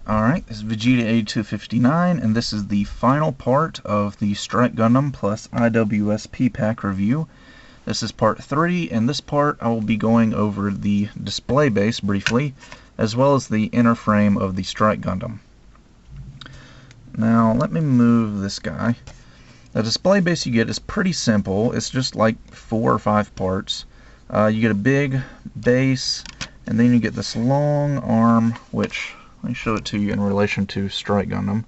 Alright, this is Vegeta 8259, and this is the final part of the Strike Gundam plus IWSP pack review. This is part 3. In this part, I will be going over the display base briefly, as well as the inner frame of the Strike Gundam. Now, let me move this guy. The display base you get is pretty simple. It's just like 4 or 5 parts. You get a big base, and then you get this long arm, which... let me show it to you in relation to Strike Gundam.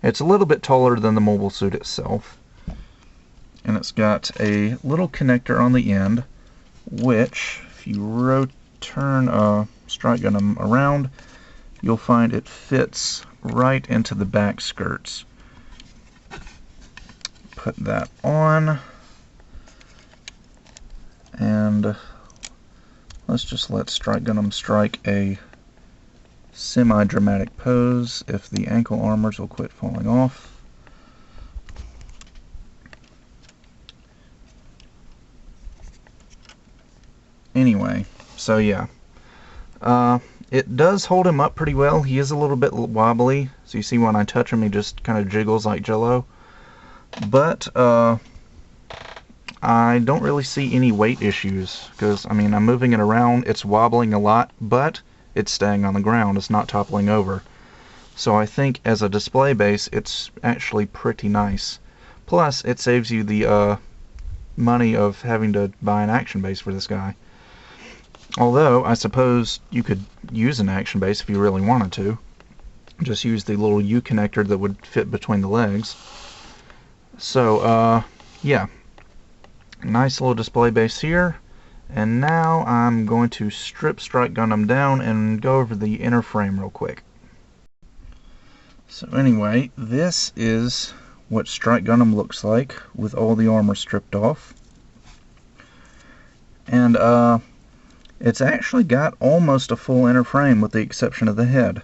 It's a little bit taller than the mobile suit itself. And it's got a little connector on the end, which, if you turn Strike Gundam around, you'll find it fits right into the back skirts. Put that on. And let's just let Strike Gundam strike a semi-dramatic pose if the ankle armors will quit falling off. Anyway, so yeah. It does hold him up pretty well. He is a little bit wobbly, so you see when I touch him he just kind of jiggles like jello. But I don't really see any weight issues, because I mean I'm moving it around, it's wobbling a lot, but it's staying on the ground, it's not toppling over. So I think as a display base, it's actually pretty nice. Plus, it saves you the money of having to buy an action base for this guy. Although, I suppose you could use an action base if you really wanted to. Just use the little U connector that would fit between the legs. So, yeah. Nice little display base here. And now I'm going to strip Strike Gundam down and go over the inner frame real quick. So anyway, this is what Strike Gundam looks like with all the armor stripped off. And it's actually got almost a full inner frame with the exception of the head.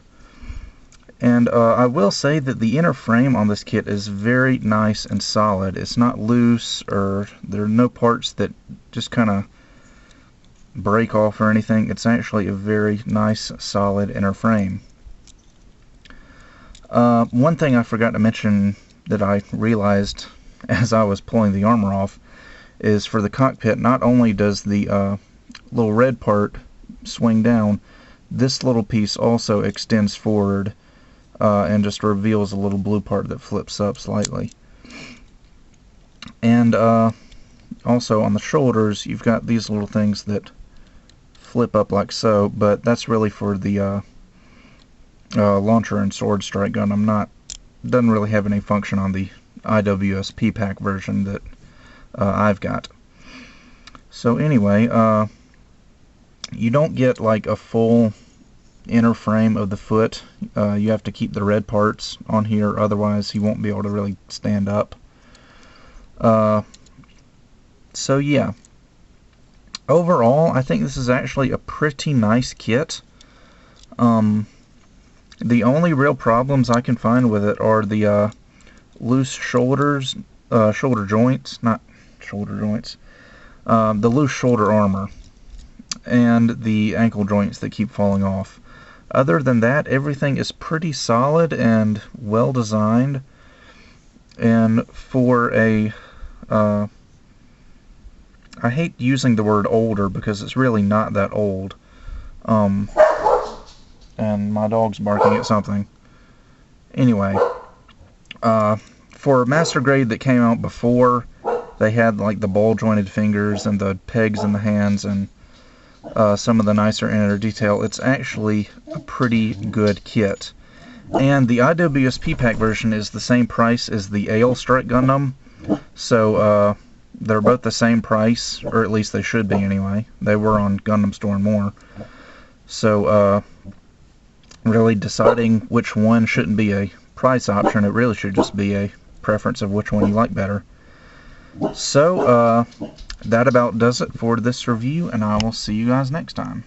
And I will say that the inner frame on this kit is very nice and solid. It's not loose, or there are no parts that just kind of break off or anything. It's actually a very nice solid inner frame. One thing I forgot to mention that I realized as I was pulling the armor off is for the cockpit, not only does the little red part swing down, this little piece also extends forward and just reveals a little blue part that flips up slightly. And also on the shoulders you've got these little things that flip up like so, but that's really for the launcher and sword Strike Gundam. Doesn't really have any function on the IWSP pack version that I've got. So anyway, you don't get like a full inner frame of the foot. You have to keep the red parts on here, otherwise he won't be able to really stand up. So yeah. Overall, I think this is actually a pretty nice kit. The only real problems I can find with it are the loose shoulders, shoulder joints, not shoulder joints, the loose shoulder armor, and the ankle joints that keep falling off. Other than that, everything is pretty solid and well designed, and for a I hate using the word older because it's really not that old. And my dog's barking at something. Anyway, for a master grade that came out before, they had like the ball jointed fingers and the pegs in the hands and some of the nicer inner detail. It's actually a pretty good kit. And the IWSP pack version is the same price as the AL Strike Gundam. So, they're both the same price, or at least they should be anyway. They were on Gundam Store and More. So, really deciding which one shouldn't be a price option. It really should just be a preference of which one you like better. So, that about does it for this review, and I will see you guys next time.